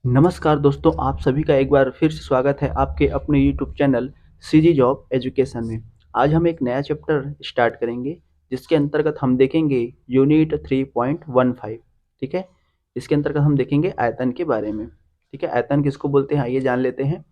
नमस्कार दोस्तों, आप सभी का एक बार फिर से स्वागत है आपके अपने YouTube channel CG job education में। आज हम एक नया चैप्टर स्टार्ट करेंगे, जिसके अंतर्गत हम देखेंगे यूनिट 3.15। ठीक है, इसके अंतर्गत हम देखेंगे आयतन के बारे में। ठीक है, आयतन किसको बोलते हैं आइए जान लेते हैं।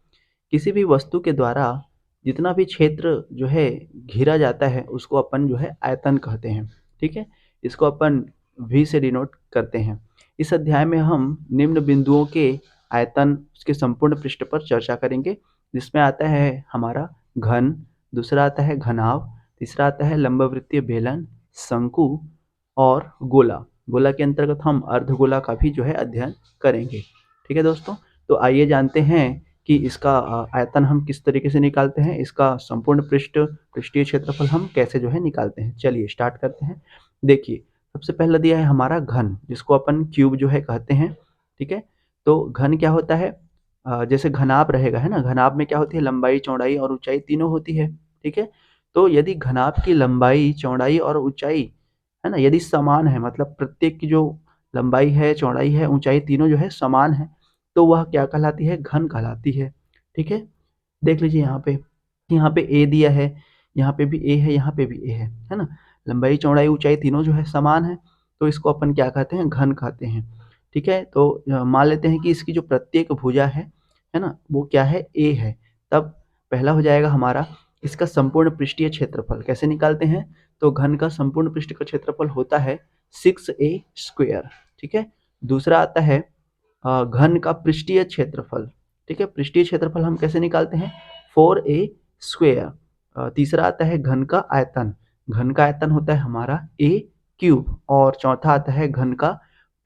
किसी भी वस्तु के द्वारा जितना भी क्षेत्र जो है घिरा जाता है उसको अपन जो है आयतन कहते हैं। ठीक है, इसको अपन वी से डिनोट करते हैं। इस अध्याय में हम निम्न बिंदुओं के आयतन उसके संपूर्ण पृष्ठ पर चर्चा करेंगे, जिसमें आता है हमारा घन, दूसरा आता है घनाभ, तीसरा आता है लंबवृत्तीय बेलन, शंकु और गोला। गोला के अंतर्गत हम अर्धगोला का भी जो है अध्ययन करेंगे। ठीक है दोस्तों, तो आइए जानते हैं कि इसका आयतन हम किस तरीके से निकालते हैं, इसका संपूर्ण पृष्ठीय क्षेत्रफल हम कैसे जो है निकालते हैं। चलिए स्टार्ट करते हैं। देखिए, सबसे पहला दिया है हमारा घन, जिसको अपन क्यूब जो है कहते हैं। ठीक है, तो घन क्या होता है, जैसे घनाभ रहेगा है ना, घनाभ में क्या होती है, लंबाई चौड़ाई और ऊंचाई तीनों होती है। ठीक है, तो यदि घनाभ की लंबाई चौड़ाई और ऊंचाई है ना, यदि समान है, मतलब प्रत्येक की जो लंबाई है चौड़ाई है ऊंचाई तीनों जो है समान है, तो वह क्या कहलाती है, घन कहलाती है। ठीक है, देख लीजिए यहाँ पे ए दिया है, यहाँ पे भी ए है, यहाँ पे भी ए है ना। लंबाई चौड़ाई ऊंचाई तीनों जो है समान है, तो इसको अपन क्या कहते हैं, घन कहते हैं। ठीक है, तो मान लेते हैं कि इसकी जो प्रत्येक भुजा है ना, वो क्या है, ए है। तब पहला हो जाएगा हमारा इसका संपूर्ण पृष्ठीय क्षेत्रफल। कैसे निकालते हैं, तो घन का संपूर्ण पृष्ठ का क्षेत्रफल होता है 6a²। ठीक है, दूसरा आता है घन का पृष्ठीय क्षेत्रफल। ठीक है, पृष्ठीय क्षेत्रफल हम कैसे निकालते हैं, 4a²। तीसरा आता है घन का आयतन। घन का आयतन होता है हमारा a³ और चौथा आता है घन का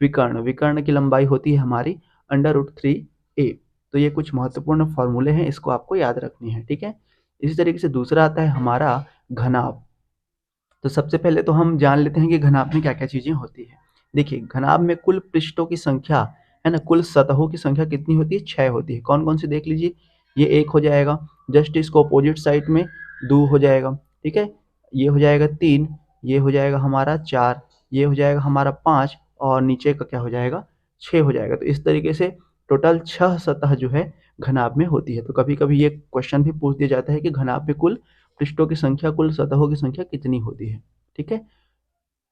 विकर्ण। विकर्ण की लंबाई होती है हमारी √3a। तो ये कुछ महत्वपूर्ण फॉर्मूले हैं, इसको आपको याद रखनी है। ठीक है, इसी तरीके से दूसरा आता है हमारा घनाभ। तो सबसे पहले तो हम जान लेते हैं कि घनाभ में क्या क्या चीजें होती है। देखिए, घनाभ में कुल पृष्ठों की संख्या है ना, कुल सतहों की संख्या कितनी होती है, 6 होती है। कौन कौन सी देख लीजिए, ये एक हो जाएगा, जस्ट इसको अपोजिट साइड में 2 हो जाएगा। ठीक है, ये हो जाएगा 3, ये हो जाएगा हमारा 4, ये हो जाएगा हमारा 5 और नीचे का क्या हो जाएगा, 6 हो जाएगा। तो इस तरीके से टोटल 6 सतह जो है घनाभ में होती है। तो कभी कभी ये क्वेश्चन भी पूछ दिया जाता है कि घनाभ में कुल पृष्ठों की संख्या, कुल सतहों की संख्या कितनी होती है। ठीक है,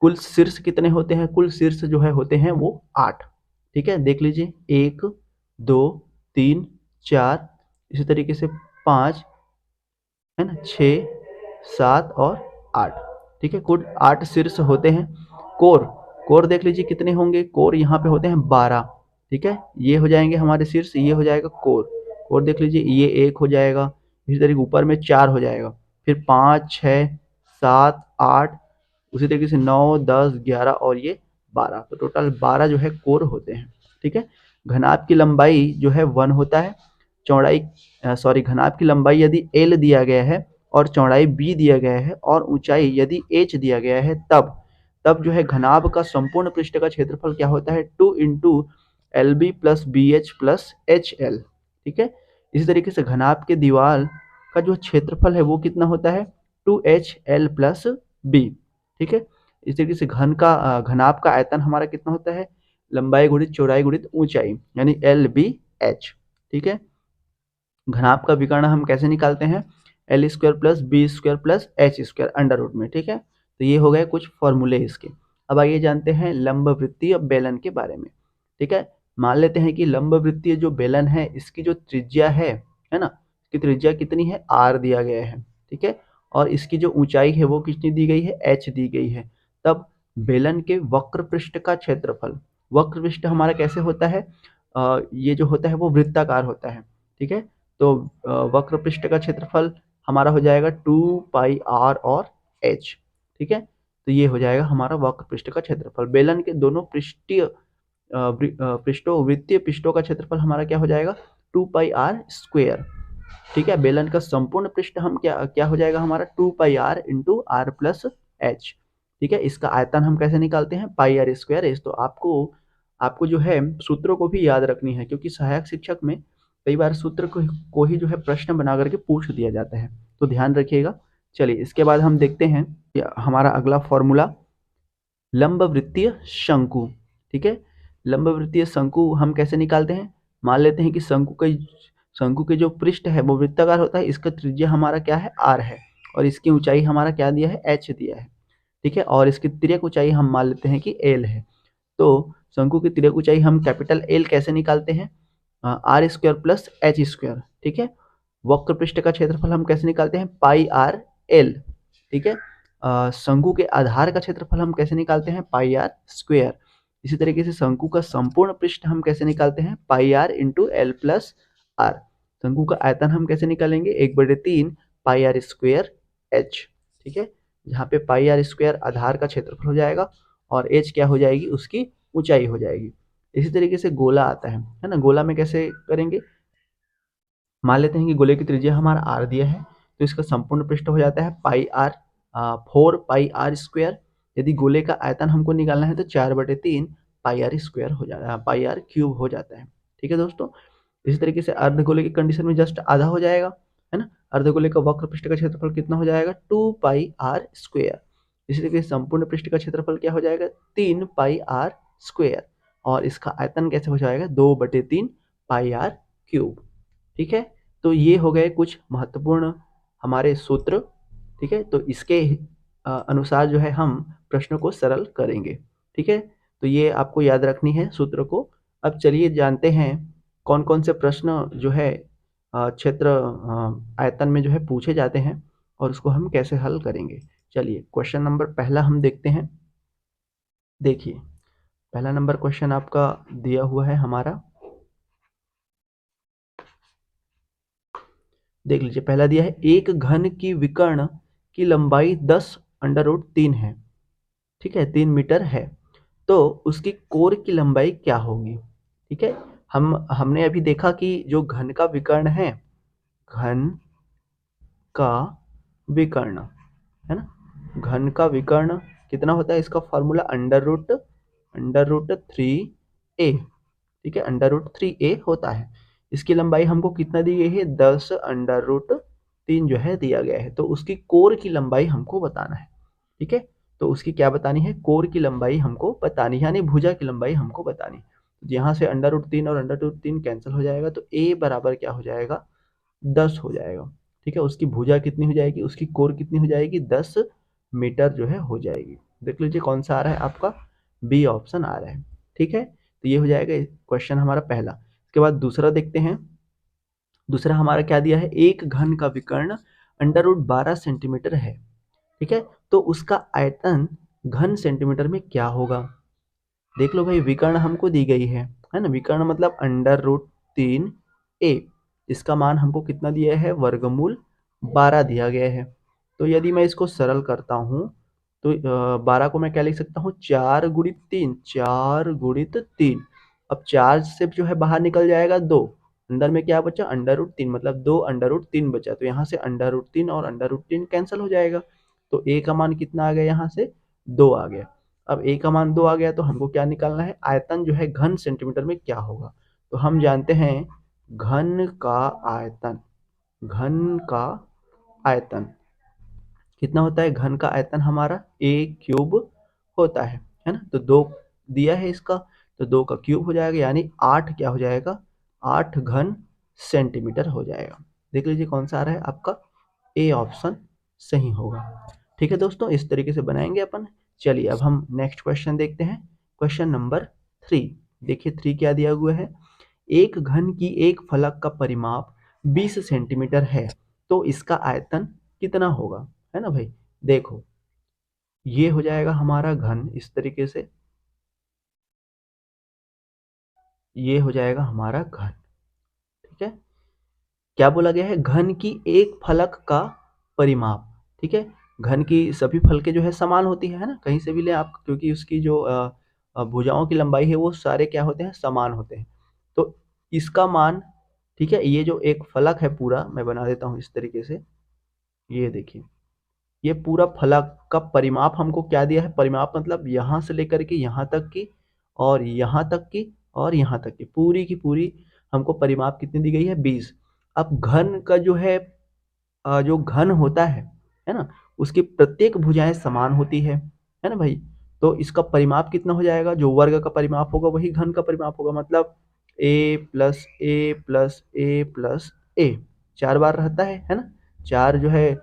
कुल शीर्ष कितने होते हैं, कुल शीर्ष जो है होते हैं वो 8। ठीक है, देख लीजिए 1 2 3 4, इसी तरीके से 5 है ना, 6 7 और 8। ठीक है, कुल 8 शीर्ष होते हैं। कोर, कोर देख लीजिए कितने होंगे, कोर यहाँ पे होते हैं 12। ठीक है, ये हो जाएंगे हमारे शीर्ष, ये हो जाएगा कोर। कोर देख लीजिए ये एक हो जाएगा, इसी तरीके ऊपर में 4 हो जाएगा, फिर 5 6 7 8, उसी तरीके से 9 10 11 और ये 12। तो टोटल 12 जो है कोर होते हैं। ठीक है, घनाभ की लंबाई जो है 1 होता है, चौड़ाई सॉरी घनाभ की लंबाई यदि एल दिया गया है और चौड़ाई बी दिया गया है और ऊंचाई यदि एच दिया गया है, तब तब जो है घनाभ का संपूर्ण पृष्ठ का क्षेत्रफल क्या होता है, 2 into L B plus B H plus H L. ठीक है, इसी तरीके से घनाभ के दीवार का जो क्षेत्रफल है वो कितना होता है, 2HL प्लस बी। ठीक है, इस तरीके से घनाभ का आयतन हमारा कितना होता है, लंबाई गुणित चौड़ाई गुणित ऊंचाई, यानी LBH। ठीक है, घनाभ का विकर्ण हम कैसे निकालते हैं, L² plus B² plus H² under root में। ठीक है, तो ये हो गए कुछ फॉर्मूले इसके। अब आइए जानते हैं लंबवृत्तीय बेलन के बारे में। ठीक है, मान लेते हैं कि लंबवृत्तीय जो बेलन है इसकी जो त्रिज्या है ना, इसकी त्रिज्या कितनी है, R दिया गया है। ठीक है, और इसकी जो ऊंचाई है वो कितनी दी गई है, H दी गई है। तब बेलन के वक्र पृष्ठ का क्षेत्रफल, वक्र पृष्ठ हमारा कैसे होता है, ये जो होता है वो वृत्ताकार होता है। ठीक है, तो वक्र पृष्ठ का क्षेत्रफल हमारा हो जाएगा 2πr और h। ठीक है, तो ये हो जाएगा हमारा वक्र पृष्ठ का क्षेत्रफल। बेलन के दोनों पृष्ठों वृत्तीय पृष्ठों का क्षेत्रफल हमारा क्या हो जाएगा, 2πr²। ठीक है, बेलन का संपूर्ण पृष्ठ हम क्या क्या हो जाएगा हमारा, 2πr into are plus H. ठीक है, इसका आयतन हम कैसे निकालते हैं, πr²h। तो आपको जो है सूत्रों को भी याद रखनी है, क्योंकि सहायक शिक्षक में कई बार सूत्र को ही जो है प्रश्न बना करके पूछ दिया जाता है, तो ध्यान रखिएगा। चलिए इसके बाद हम देखते हैं हमारा अगला फॉर्मूला, लंबवृत्तीय शंकु। ठीक है, लंबवृत्तीय शंकु हम कैसे निकालते हैं, मान लेते हैं कि शंकु के जो पृष्ठ है वो वृत्ताकार होता है, इसका त्रिज्या हमारा क्या है, r है, और इसकी ऊंचाई हमारा क्या दिया है, h दिया है, ठीक है, और इसकी तिर्यक ऊंचाई हम मान लेते हैं कि l है। तो शंकु की तिर्यक ऊंचाई हम कैपिटल L कैसे निकालते हैं, R square plus H square, ठीक है। वक्र पृष्ठ का क्षेत्रफल हम कैसे निकालते हैं, पाई आर एल, ठीक है। शंकु के आधार का क्षेत्रफल हम कैसे निकालते हैं, पाई आर स्क्वायर। इसी तरीके से शंकु का संपूर्ण पृष्ठ हम कैसे निकालते हैं, pi R into L plus R. शंकु का आयतन हम कैसे निकालेंगे, 1/3 पाई आर स्क्वायर एच, ठीक है, जहाँ पे पाई आर स्क्वायर आधार का क्षेत्रफल हो जाएगा और एच क्या हो जाएगी, उसकी ऊंचाई हो जाएगी। इसी तरीके से गोला आता है ना, गोला में कैसे करेंगे, मान लेते हैं कि गोले की त्रिज्या हमारा आर दिया है, तो इसका संपूर्ण पृष्ठ हो जाता है पाई आर, 4 पाई आर स्क्वायर। यदि गोले का आयतन हमको निकालना है तो 4/3 पाई आर स्क्वायर हो जाता है, पाई आर क्यूब हो जाता है, ठीक है दोस्तों। इसी तरीके से अर्धगोले की कंडीशन में जस्ट आधा हो जाएगा, है ना। अर्धगोले का वक्र पृष्ठ का क्षेत्रफल कितना हो जाएगा, 2 पाई आर स्क्वायर। इसी तरीके से संपूर्ण पृष्ठ का क्षेत्रफल क्या हो जाएगा, 3 पाई आर स्क्वायर, और इसका आयतन कैसे हो जाएगा, 2/3 पाई आर क्यूब, ठीक है। तो ये हो गए कुछ महत्वपूर्ण हमारे सूत्र, ठीक है। तो इसके अनुसार जो है हम प्रश्नों को सरल करेंगे, ठीक है। तो ये आपको याद रखनी है सूत्र को। अब चलिए जानते हैं कौन कौन से प्रश्न जो है क्षेत्र आयतन में जो है पूछे जाते हैं और उसको हम कैसे हल करेंगे। चलिए क्वेश्चन नंबर पहला हम देखते हैं। देखिए पहला नंबर क्वेश्चन आपका दिया हुआ है हमारा, देख लीजिए। पहला दिया है, एक घन की विकर्ण की लंबाई 10√3 है, ठीक है, 3 मीटर है, तो उसकी कोर की लंबाई क्या होगी, ठीक है। हमने अभी देखा कि जो घन का विकर्ण है, घन का विकर्ण, है ना, घन का विकर्ण कितना होता है, इसका फॉर्मूला अंडर रूट 3a, ठीक है, अंडर रूट 3a होता है। इसकी लंबाई हमको कितना दी गई है, 10√3 जो है दिया गया है, तो उसकी कोर की लंबाई हमको बताना है, ठीक है। तो उसकी क्या बतानी है, कोर की लंबाई हमको बतानी है, यानी भुजा की लंबाई हमको बतानी। यहाँ से अंडर रूट 3 और अंडर रूट 3 कैंसिल हो जाएगा, तो a बराबर क्या हो जाएगा, 10 हो जाएगा, ठीक है। उसकी भुजा कितनी हो जाएगी, उसकी कोर कितनी हो जाएगी, 10 मीटर जो है हो जाएगी। देख लीजिए कौन सा आ रहा है आपका, बी ऑप्शन आ रहा है, ठीक है। तो ये हो जाएगा क्वेश्चन हमारा पहला। इसके बाद दूसरा देखते हैं। दूसरा हमारा क्या दिया है, एक घन का विकर्ण अंडर रूट 12 सेंटीमीटर है, ठीक है, तो उसका आयतन घन सेंटीमीटर में क्या होगा। देख लो भाई, विकर्ण हमको दी गई है ना, विकर्ण मतलब अंडर रूट 3a, इसका मान हमको कितना दिया है, वर्गमूल 12 दिया गया है। तो यदि मैं इसको सरल करता हूँ तो 12 को मैं क्या लिख सकता हूँ, 4 गुणित 3, 4 गुणित 3। अब 4 से जो है बाहर निकल जाएगा 2, अंदर में क्या बचा, अंडर रूट 3, मतलब 2 अंडर रूट 3 बचा, तो यहाँ से अंडर रूट 3 और अंडर रूट 3 कैंसिल हो जाएगा। तो a का मान कितना आ गया, यहाँ से 2 आ गया। अब a का मान 2 आ गया, तो हमको क्या निकालना है, आयतन जो है घन सेंटीमीटर में क्या होगा। तो हम जानते हैं घन का आयतन, घन का आयतन कितना होता है, घन का आयतन हमारा a³ होता है ना। तो 2 दिया है इसका, तो 2 का क्यूब हो जाएगा, यानी 8 क्या हो जाएगा, 8 घन सेंटीमीटर हो जाएगा। देख लीजिए कौन सा आ रहा है आपका, ए ऑप्शन सही होगा, ठीक है दोस्तों। इस तरीके से बनाएंगे अपन। चलिए अब हम नेक्स्ट क्वेश्चन देखते हैं, क्वेश्चन नंबर 3। देखिए 3 क्या दिया हुआ है, एक घन की एक फलक का परिमाप 20 सेंटीमीटर है, तो इसका आयतन कितना होगा, है ना भाई। देखो ये हो जाएगा हमारा घन, इस तरीके से ये हो जाएगा हमारा घन, ठीक है। क्या बोला गया है, घन की एक फलक का परिमाप, ठीक है। घन की सभी फलकें जो है समान होती है ना, कहीं से भी ले आप, क्योंकि उसकी जो भुजाओं की लंबाई है वो सारे क्या होते हैं, समान होते हैं। तो इसका मान, ठीक है, ये जो एक फलक है पूरा, मैं बना देता हूँ इस तरीके से, ये देखिए, ये पूरा फलक का परिमाप हमको क्या दिया है, परिमाप मतलब यहाँ से लेकर के यहाँ तक की, और यहाँ तक की, और यहाँ तक की पूरी हमको परिमाप कितनी दी गई है, 20। अब घन का जो है जो घन होता है ना, उसकी प्रत्येक भुजाएं समान होती है ना भाई। तो इसका परिमाप कितना हो जाएगा, जो वर्ग का परिमाप होगा वही घन का परिमाप होगा, मतलब ए प्लस ए प्लस ए प्लस ए, 4 बार रहता है ना? 4 जो है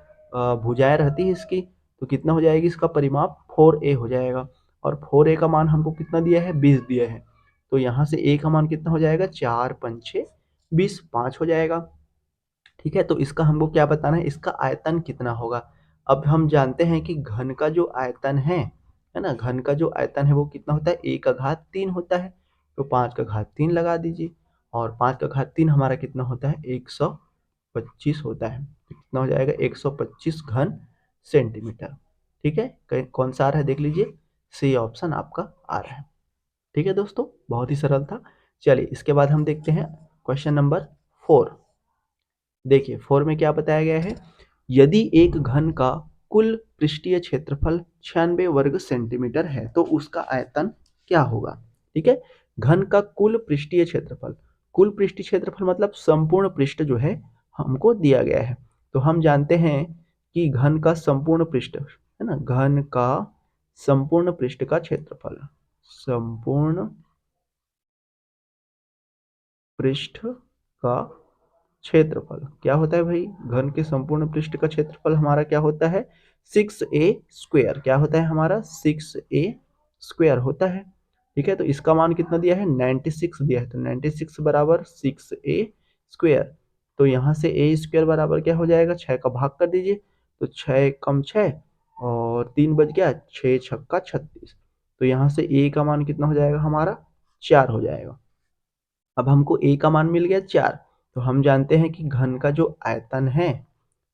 भुजाएँ रहती है इसकी, तो कितना हो जाएगी इसका परिमाप 4a हो जाएगा और 4a का मान हमको कितना दिया है 20 दिया है। तो यहाँ से a का मान कितना हो जाएगा 4 पंचे 20, 5 हो जाएगा। ठीक है, तो इसका हमको क्या बताना है, इसका आयतन कितना होगा। अब हम जानते हैं कि घन का जो आयतन है ना, घन का जो आयतन है वो कितना होता है, a का घात 3 होता है। तो 5 का घात 3 लगा दीजिए और 5 का घात 3 हमारा कितना होता है 125 होता है। तो कितना हो जाएगा 125 घन सेंटीमीटर। ठीक है, कौन सा आ रहा है देख लीजिए, सी ऑप्शन आपका आ रहा है। ठीक है दोस्तों, बहुत ही सरल था। चलिए इसके बाद हम देखते हैं क्वेश्चन नंबर 4। देखिए 4 में क्या बताया गया है, यदि एक घन का कुल पृष्ठीय क्षेत्रफल 96 वर्ग सेंटीमीटर है तो उसका आयतन क्या होगा। ठीक है, घन का कुल पृष्ठीय क्षेत्रफल, कुल पृष्ठीय क्षेत्रफल मतलब संपूर्ण पृष्ठ जो है हमको दिया गया है। तो हम जानते हैं कि घन का संपूर्ण पृष्ठ है ना, घन का संपूर्ण पृष्ठ का क्षेत्रफल, संपूर्ण पृष्ठ का क्षेत्रफल क्या होता है भाई, घन के संपूर्ण पृष्ठ का क्षेत्रफल हमारा क्या होता है 6a²। क्या होता है हमारा 6a² होता है। ठीक है, तो इसका मान कितना दिया है 96 दिया है, तो 96 बराबर 6a²। तो यहाँ से a² बराबर क्या हो जाएगा, 6 का भाग कर दीजिए, तो 6 कम 6 और 3 बच गया, 6 छक्का 36। तो यहाँ से a का मान कितना हो जाएगा हमारा 4 हो जाएगा। अब हमको a का मान मिल गया 4, तो हम जानते हैं कि घन का जो आयतन है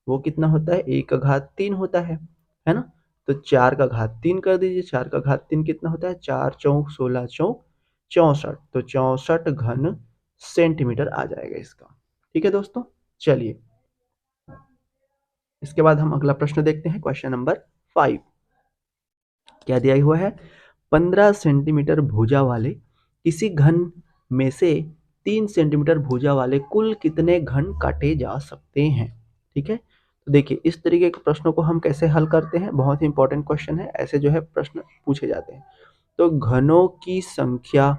वो कितना होता है, a का घात 3 होता है ना। तो 4 का घात 3 कर दीजिए, 4 का घात 3 कितना होता है, 4 चौक 16 चौक 64, तो 64 घन सेंटीमीटर आ जाएगा इसका। ठीक है दोस्तों, चलिए इसके बाद हम अगला प्रश्न देखते हैं, क्वेश्चन नंबर 5। क्या दिया हुआ है, 15 सेंटीमीटर भुजा वाले किसी घन में से 3 सेंटीमीटर भुजा वाले कुल कितने घन काटे जा सकते हैं। ठीक है, तो देखिए इस तरीके के प्रश्नों को हम कैसे हल करते हैं, बहुत ही इंपॉर्टेंट क्वेश्चन है, ऐसे जो है प्रश्न पूछे जाते हैं। तो घनों की संख्या,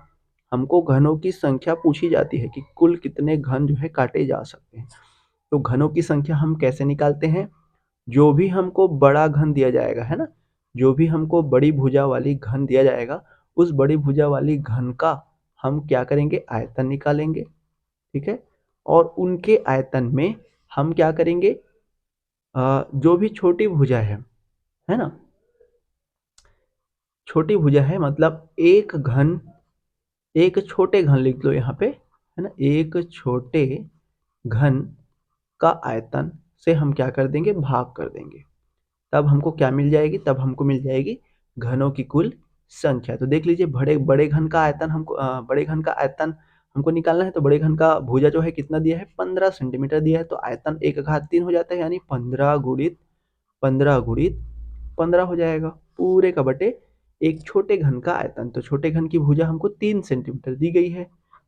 हमको घनों की संख्या पूछी जाती है कि कुल कितने घन जो है काटे जा सकते हैं। तो घनों की संख्या हम कैसे निकालते हैं, जो भी हमको बड़ा घन दिया जाएगा है ना, जो भी हमको बड़ी भुजा वाली घन दिया जाएगा, उस बड़ी भुजा वाली घन का हम क्या करेंगे आयतन निकालेंगे। ठीक है, और उनके आयतन में हम क्या करेंगे, जो भी छोटी भुजा है ना, छोटी भुजा है मतलब एक घन, एक छोटे घन लिख लो यहाँ पे है ना, एक छोटे घन का आयतन से हम क्या कर देंगे भाग कर देंगे, तब हमको क्या मिल जाएगी, तब हमको मिल जाएगी घनों की कुल संख्या। तो देख लीजिए बड़े बड़े घन का आयतन हमको बड़े घन का आयतन हमको निकालना है, तो बड़े घन का भुजा जो है कितना दिया है 15 सेंटीमीटर दिया है, तो आयतन 1 घात 3 हो जाता है, यानी 15 गुणित 15 गुणित 15 हो जाएगा पूरे का बटे एक छोटे घन का आयतन। तो छोटे घन की भुजा हमको 3 सेंटीमीटर दी गई है,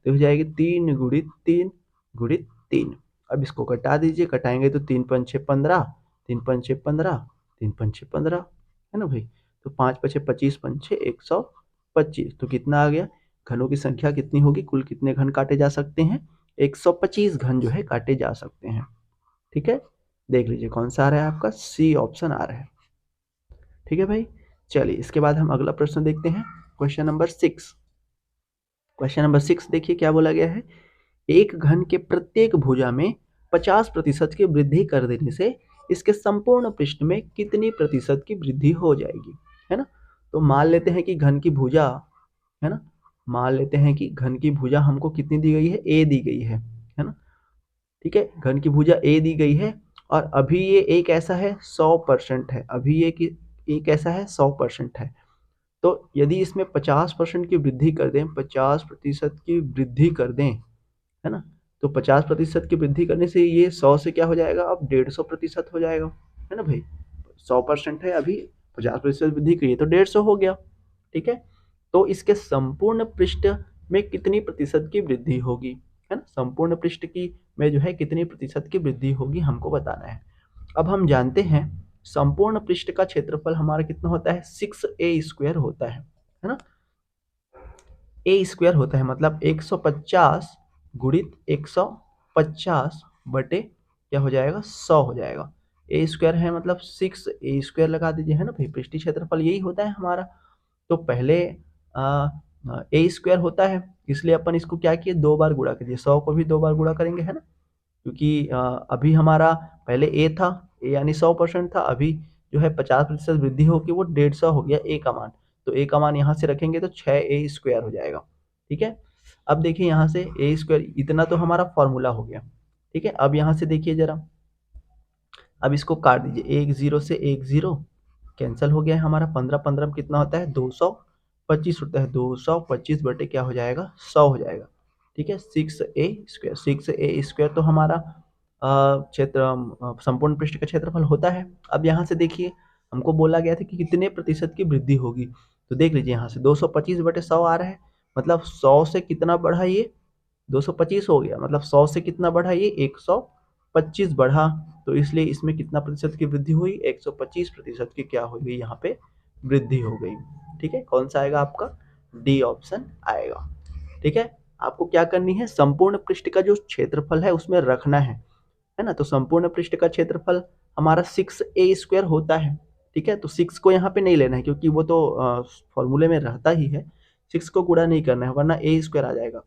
तो हो जाएगी 3 गुणित 3 गुणित 3। अब इसको घटा दीजिए, घटाएंगे तो 3 पंचे 15, 3 पंचे 15, 3 पंचे 15 है ना भाई, तो 5 पचे 25 पंचे 125, तो कितना आ गया, घनों की संख्या कितनी होगी, कुल कितने घन काटे जा सकते हैं 125 घन जो है काटे जा सकते हैं। ठीक है, देख लीजिए कौन सा आ रहा है आपका, सी ऑप्शन आ रहा है। ठीक है भाई, चलिए इसके बाद हम अगला प्रश्न देखते हैं, क्वेश्चन नंबर 6। क्वेश्चन नंबर 6 देखिए क्या बोला गया है, एक घन के प्रत्येक भुजा में 50% की वृद्धि कर देने से इसके संपूर्ण पृष्ठ में कितनी प्रतिशत की वृद्धि हो जाएगी, है ना। तो मान लेते हैं कि घन की भुजा है ना, मान लेते हैं कि घन की भुजा हमको कितनी दी गई है, ए दी गई है ना। ठीक है, घन की भुजा ए दी गई है और अभी ये एक ऐसा है 100% है, अभी ये कि एक ऐसा है 100% है। तो यदि इसमें 50% की वृद्धि कर दें, 50% की वृद्धि कर दें है ना, तो 50% की वृद्धि करने से ये 100 से क्या हो जाएगा, अब 150% हो जाएगा है ना भाई। 100% है, अभी 50% वृद्धि की तो 150 हो गया। ठीक है, तो इसके संपूर्ण पृष्ठ में कितनी प्रतिशत की वृद्धि होगी, है ना, संपूर्ण पृष्ठ की में जो है कितनी प्रतिशत की वृद्धि होगी हमको बताना है। अब हम जानते हैं संपूर्ण पृष्ठ का क्षेत्रफल हमारा कितना होता है 6a² होता है ना। ए स्क्वायर होता है, मतलब 150 गुणित 150 बटे क्या हो जाएगा 100 हो जाएगा। ए स्क्वायर है मतलब 6 ए स्क्वायर लगा दीजिए, है ना भाई, पृष्ठीय क्षेत्रफल यही होता है हमारा। तो पहले ए स्क्वायर होता है, इसलिए अपन इसको क्या किए, 2 बार गुणा कीजिए, 100 को भी 2 बार गुणा करेंगे, है ना, क्योंकि अभी हमारा पहले ए था, ए यानी 100% था, अभी जो है 50% वृद्धि होकर वो 150 हो गया ए का मान। तो ए का मान यहाँ से रखेंगे तो 6 ए स्क्वायर हो जाएगा। ठीक है, अब देखिए यहाँ से ए स्क्वायर इतना तो हमारा फॉर्मूला हो गया। ठीक है, अब यहाँ से देखिए जरा, अब इसको काट दीजिए, एक जीरो से एक जीरो कैंसिल हो गया है हमारा, 15 15 में कितना होता है 225 होता है, 225 बटे क्या हो जाएगा 100 हो जाएगा। ठीक है, 6 ए तो हमारा क्षेत्र संपूर्ण पृष्ठ का क्षेत्रफल होता है। अब यहाँ से देखिए हमको बोला गया था कि कितने प्रतिशत की वृद्धि होगी, तो देख लीजिए यहाँ से 225 बटे 100 आ रहा है, मतलब 100 से कितना बढ़ा ये 225 हो गया, मतलब 100 से कितना बढ़ा ये 125 बढ़ा, तो इसलिए इसमें कितना प्रतिशत की वृद्धि हुई 125% की क्या हो गई यहाँ पे वृद्धि हो गई। ठीक है, कौन सा आएगा आपका, डी ऑप्शन आएगा। ठीक है, आपको क्या करनी है, संपूर्ण पृष्ठ का जो क्षेत्रफल है उसमें रखना है ना, तो संपूर्ण पृष्ठ का क्षेत्रफल हमारा 6 ए स्क्वायर होता है। ठीक है, तो 6 को यहाँ पे नहीं लेना है क्योंकि वो तो फॉर्मूले में रहता ही है, 6 को गुणा नहीं करना है वरना ए स्क्वायर आ जाएगा।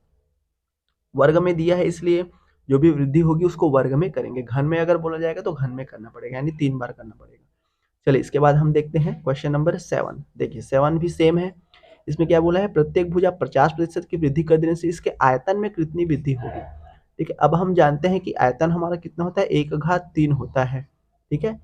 वर्ग में दिया है इसलिए जो भी वृद्धि होगी उसको वर्ग में करेंगे, घन में अगर बोला जाएगा तो घन में करना पड़ेगा, यानी 3 बार करना पड़ेगा। चलिए इसके बाद हम देखते हैं क्वेश्चन नंबर 7। देखिए 7 भी सेम है, इसमें क्या बोला है, प्रत्येक भुजा 50% की वृद्धि कर देने से इसके आयतन में कितनी वृद्धि होगी। ठीक है, अब हम जानते हैं कि आयतन हमारा कितना होता है 1/3 होता है। ठीक है,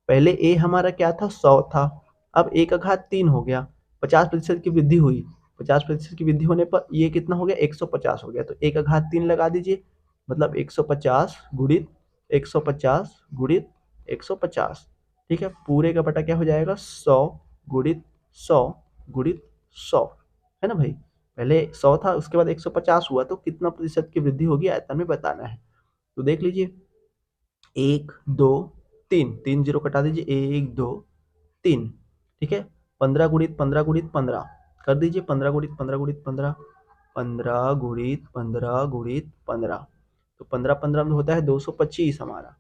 पहले ए हमारा क्या था 100 था, अब 1/3 हो गया, 50% की वृद्धि हुई, 50% की वृद्धि होने पर ये कितना हो गया 150 हो गया, तो 1/3 लगा दीजिए, मतलब 150 गुणित 150 गुणित 150। ठीक है, पूरे का बटा क्या हो जाएगा 100 गुणित 100 गुणित 100, है ना भाई, पहले 100 था उसके बाद 150 हुआ, तो कितना प्रतिशत की वृद्धि होगी आयतन में बताना है। तो देख लीजिए 1 2 3, 3 जीरो कटा दीजिए, 1 2 3। ठीक है, 15 गुणित 15 गुणित 15 कर दीजिए, 15 गुणित 15 गुणित 15, 15 गुणित 15 गुणित 15, तो 15 15 में होता है 225 हमारा।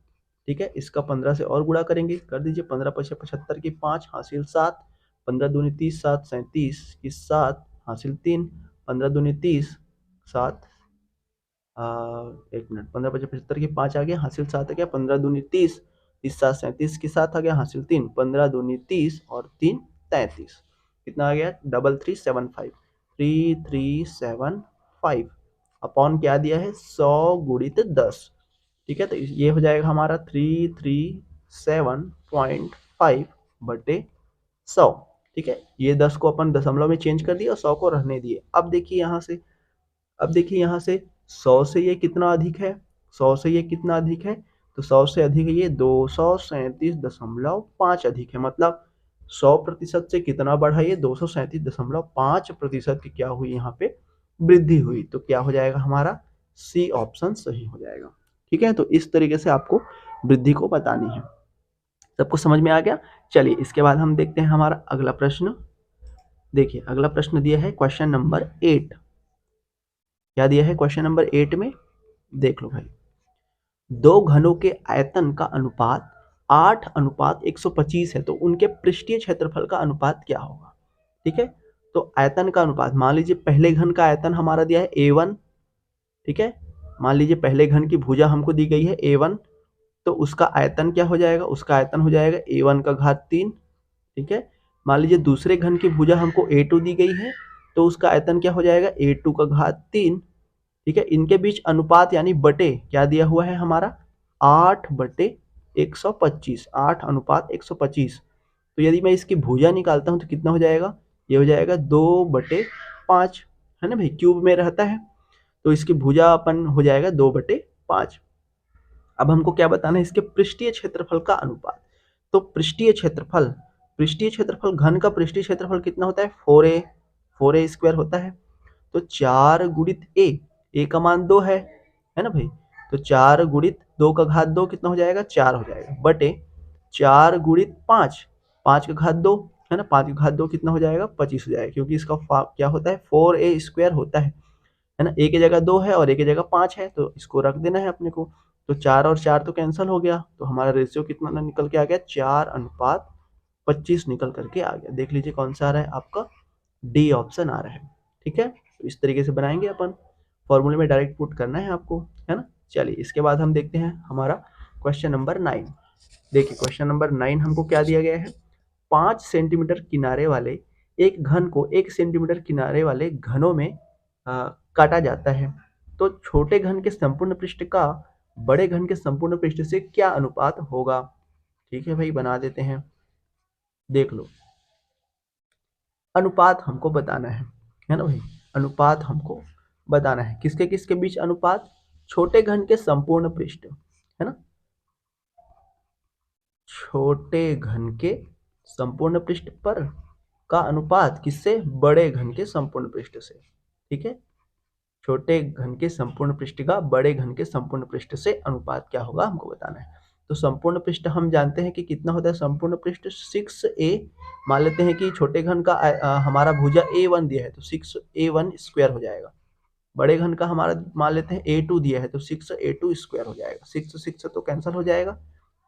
ठीक है, इसका 15 से और गुणा करेंगे, कर दीजिए, 15 पचे 75 की 5 हासिल 7, 15 दूनी 30 7 37 की 7 हासिल 3, 15 दूनी 30 7 एक मिनट, 15 पचे 75 की 5 आ गया, हासिल 7 आ गया, 15 दूनी 30, 30 7 37 की 7 आ गया, हासिल 3, 15 दूनी 30 और 3 33, कितना आ गया 3375, 3375 अपॉन क्या दिया है 100 गुणित 10। ठीक है, तो ये हो जाएगा हमारा 337.5 बटे 100। ठीक है, ये 10 को अपन दशमलव में चेंज कर दिए और 100 को रहने दिए। अब देखिए यहाँ से, अब देखिए यहाँ से 100 से ये कितना अधिक है, 100 से ये कितना अधिक है, तो 100 से अधिक है ये 237.5 अधिक है, मतलब 100% से कितना बढ़ा ये 237.5% की क्या हुई यहाँ पे वृद्धि हुई, तो क्या हो जाएगा हमारा सी ऑप्शन सही हो जाएगा। ठीक है, तो इस तरीके से आपको वृद्धि को बतानी है। सबको समझ में आ गया। चलिए इसके बाद हम देखते हैं हमारा अगला प्रश्न। देखिए अगला प्रश्न दिया है क्वेश्चन नंबर 8। क्या दिया है क्वेश्चन नंबर 8 में, देख लो भाई, दो घनों के आयतन का अनुपात 8:125 है, तो उनके पृष्ठीय क्षेत्रफल का अनुपात क्या होगा। ठीक है, तो आयतन का अनुपात, मान लीजिए पहले घन का आयतन हमारा दिया है A1। ठीक है, मान लीजिए पहले घन की भुजा हमको दी गई है A1, तो उसका आयतन क्या हो जाएगा, उसका आयतन हो जाएगा A1/3। ठीक है, मान लीजिए दूसरे घन की भुजा हमको A2 दी गई है, तो उसका आयतन क्या हो जाएगा A2/3। ठीक है, इनके बीच अनुपात यानी बटे क्या दिया हुआ है हमारा 8/125, 8:125। तो यदि मैं इसकी भुजा निकालता हूं तो कितना हो जाएगा, ये हो जाएगा 2/5, है ना भाई, क्यूब में रहता है, तो इसकी भुजा अपन हो जाएगा 2/5। अब हमको क्या बताना है, इसके पृष्ठीय क्षेत्रफल का अनुपात। तो पृष्ठीय क्षेत्रफल, पृष्ठीय क्षेत्रफल घन का पृष्ठीय क्षेत्रफल कितना होता है 4a स्क्वायर होता है, तो 4 गुणित ए का मान 2 है ना भाई, तो 4 गुणित 2/2 कितना हो जाएगा 4 हो जाएगा, बटे 4 गुणित 5, 5/2, है ना। 5 की घात 2 कितना हो जाएगा, 25 हो जाएगा, क्योंकि इसका क्या होता है, 4a स्क्वायर होता है ना। a की जगह 2 है और a की जगह 5 है, तो इसको रख देना है अपने को। तो 4 और 4 तो कैंसिल हो गया, तो हमारा रेशियो कितना निकल के आ गया, 4:25 निकल करके आ गया। देख लीजिए कौन सा आ रहा है आपका, डी ऑप्शन आ रहा है। ठीक है, तो इस तरीके से बनाएंगे अपन, फॉर्मूले में डायरेक्ट पुट करना है आपको, है ना। चलिए इसके बाद हम देखते हैं हमारा क्वेश्चन नंबर 9। देखिए क्वेश्चन नंबर 9 हमको क्या दिया गया है, 5 सेंटीमीटर किनारे वाले एक घन को 1 सेंटीमीटर किनारे वाले घनों में काटा जाता है, तो छोटे घन के संपूर्ण पृष्ठ का बड़े घन के संपूर्ण पृष्ठ से क्या अनुपात होगा। ठीक है भाई, बना देते हैं, देख लो। अनुपात हमको बताना है ना भाई, अनुपात हमको बताना है, किसके किसके बीच अनुपात, छोटे घन के संपूर्ण पृष्ठ, है ना, छोटे घन के संपूर्ण पृष्ठ पर का अनुपात किससे, बड़े घन के संपूर्ण पृष्ठ से। ठीक है, छोटे घन के संपूर्ण पृष्ठ का बड़े घन के संपूर्ण पृष्ठ से अनुपात क्या होगा हमको बताना है। तो संपूर्ण पृष्ठ हम जानते हैं कि कितना होता है, संपूर्ण पृष्ठ 6a, मान लेते हैं कि छोटे घन का हमारा भुजा a1 दिया है तो 6a1 स्क्वायर हो जाएगा। बड़े घन का हमारा मान लेते हैं a2 दिया है तो 6a2 स्क्वायर हो जाएगा। 6 तो कैंसिल हो जाएगा,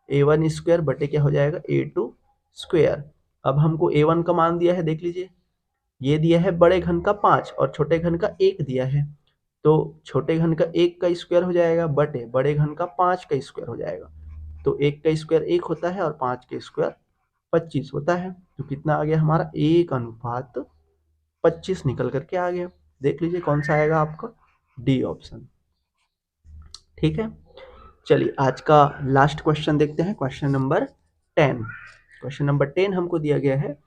a1 स्क्वायर बटे क्या हो जाएगा, a2 स्क्वायर। अब हमको a1 का मान दिया है, देख लीजिए, ये दिया है बड़े घन का 5 और छोटे घन का 1 दिया है, तो छोटे घन का 1 का स्क्वायर हो जाएगा बटे बड़े घन का 5 का स्क्वायर हो जाएगा। तो 1 का स्क्वायर 1 होता है और 5 का स्क्वायर 25 होता है, तो कितना आ गया हमारा, 1:25 निकल करके आ गया। देख लीजिए कौन सा आएगा आपका, डी ऑप्शन। ठीक है, चलिए आज का लास्ट क्वेश्चन देखते हैं, क्वेश्चन नंबर 10। क्वेश्चन नंबर 10 हमको दिया गया है,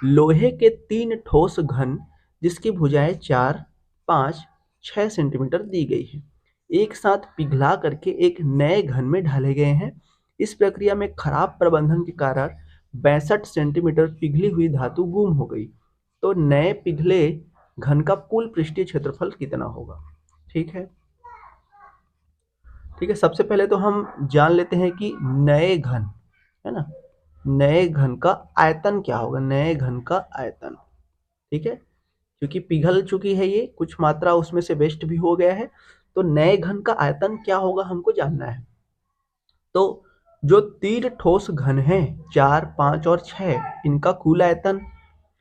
लोहे के 3 ठोस घन जिसकी भुजाएं 4, 5, 6 सेंटीमीटर दी गई है, एक साथ पिघला करके एक नए घन में ढाले गए हैं। इस प्रक्रिया में खराब प्रबंधन के कारण 62 सेंटीमीटर पिघली हुई धातु गुम हो गई, तो नए पिघले घन का कुल पृष्ठीय क्षेत्रफल कितना होगा। ठीक है, ठीक है, सबसे पहले तो हम जान लेते हैं कि नए घन, है ना, नए घन का आयतन क्या होगा, नए घन का आयतन। ठीक है, क्योंकि पिघल चुकी है ये, कुछ मात्रा उसमें से वेस्ट भी हो गया है, तो नए घन का आयतन क्या होगा हमको जानना है। तो जो 3 ठोस घन हैं 4, 5 और 6, इनका कुल आयतन,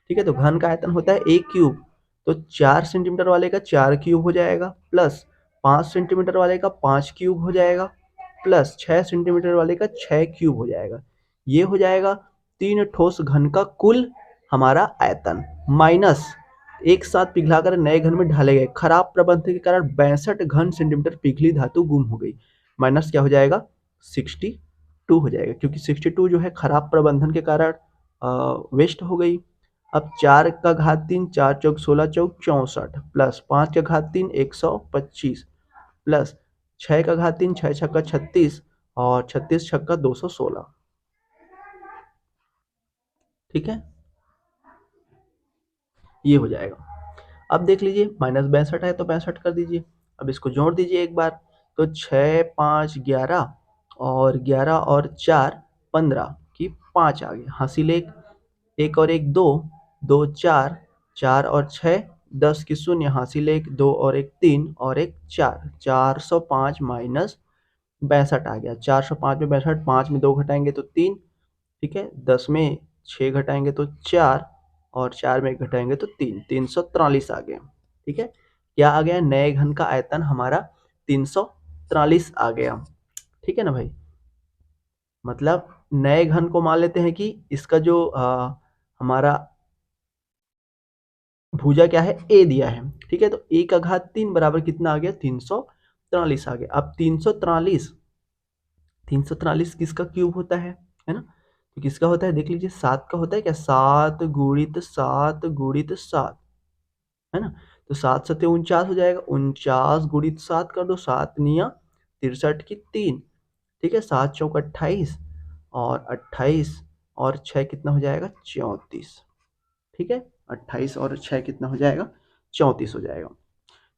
ठीक है, तो घन का आयतन होता है a क्यूब, तो 4 सेंटीमीटर वाले का 4 क्यूब हो जाएगा, प्लस 5 सेंटीमीटर वाले का 5 क्यूब हो जाएगा, प्लस 6 सेंटीमीटर वाले का 6 क्यूब हो जाएगा। ये हो जाएगा 3 ठोस घन का कुल हमारा आयतन, माइनस एक साथ पिघलाकर नए घन में ढाले गए, खराब प्रबंधन के कारण 62 घन सेंटीमीटर पिघली धातु गुम हो गई, माइनस क्या हो जाएगा, 62 हो जाएगा, क्योंकि 62 जो है खराब प्रबंधन के कारण वेस्ट हो गई। अब 4 का घात 3, 4 चौक 16 चौक 64, प्लस 5 का घात 3 125, प्लस 6 का घात 3 6 छक्का 36 और 36 छक्का 216। ठीक है, ये हो जाएगा। अब देख लीजिए माइनस 62 है तो 65 कर दीजिए, अब इसको जोड़ दीजिए एक बार, तो 6, 5, 11 और 11 और 4 15 की 5 आ गए, हासिल एक, एक और एक 2, 2 4, 4 और 6 10 की शून्य, हासिल एक, 2 और एक 3 और एक 4, 405 माइनस 62 आ गया। 405 में 62, 5 में 2 घटाएंगे तो 3, ठीक है, 10 में 6 घटाएंगे तो 4 और 4 में 1 घटाएंगे तो 3, 343 आ गया। ठीक है, क्या आ गया, नए घन का आयतन हमारा 343 आ गया। ठीक है ना भाई, मतलब नए घन को मान लेते हैं कि इसका जो हमारा भुजा क्या है, ए दिया है। ठीक है, तो ए का घात 3 बराबर कितना आ गया, 343 आ गया। अब 343 किसका क्यूब होता है ना, तो किसका होता है, देख लीजिए 7 का होता है क्या, 7 गुणित 7 गुणित 7, है ना, तो 7 सत्ते 49 हो जाएगा, 49 गुणित 7 कर दो, 7 निया 63 की 3, ठीक है, 7 चौक 28 और 28 और 6 कितना हो जाएगा, 34। ठीक है, 28 और 6 कितना हो जाएगा, 34 हो जाएगा।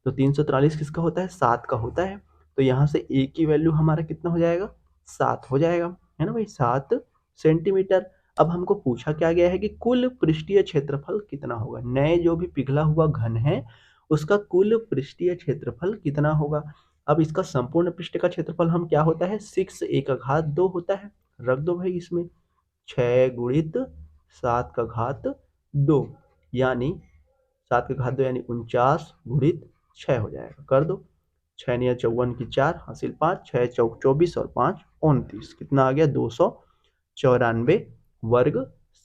तो 343 किसका होता है, 7 का होता है, तो यहाँ से ए की वैल्यू हमारा कितना हो जाएगा, 7 हो जाएगा, है ना भाई, 7 सेंटीमीटर। अब हमको पूछा क्या गया है कि कुल पृष्ठीय क्षेत्रफल कितना होगा। नए जो भी पिघला हुआ घन है उसका कुल पृष्ठीय क्षेत्रफल कितना होगा। अब इसका संपूर्ण पृष्ठ का क्षेत्रफल हम क्या होता है 6 a² होता है। रख दो भाई इसमें 6 गुणित 7² यानी 7² यानी 49 गुणित 6 हो जाएगा। कर दो 6 × 54 की 4 हासिल 5 6 चौक 24 और 5 29 कितना आ गया 294 वर्ग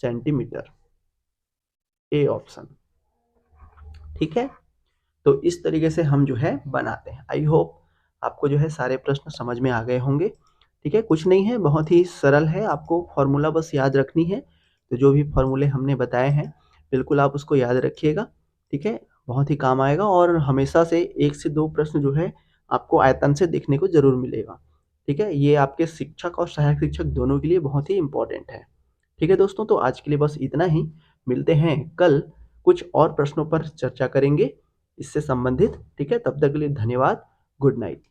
सेंटीमीटर। A option. ठीक है, तो इस तरीके से हम जो है बनाते हैं। आई होप आपको जो है सारे प्रश्न समझ में आ गए होंगे। ठीक है, कुछ नहीं है, बहुत ही सरल है, आपको फॉर्मूला बस याद रखनी है। तो जो भी फॉर्मूले हमने बताए हैं बिल्कुल आप उसको याद रखिएगा। ठीक है, बहुत ही काम आएगा और हमेशा से 1 से 2 प्रश्न जो है आपको आयतन से देखने को ज़रूर मिलेगा। ठीक है, ये आपके शिक्षक और सहायक शिक्षक दोनों के लिए बहुत ही इम्पोर्टेंट है। ठीक है दोस्तों, तो आज के लिए बस इतना ही। मिलते हैं कल, कुछ और प्रश्नों पर चर्चा करेंगे इससे संबंधित। ठीक है, तब तक के लिए धन्यवाद। Good night.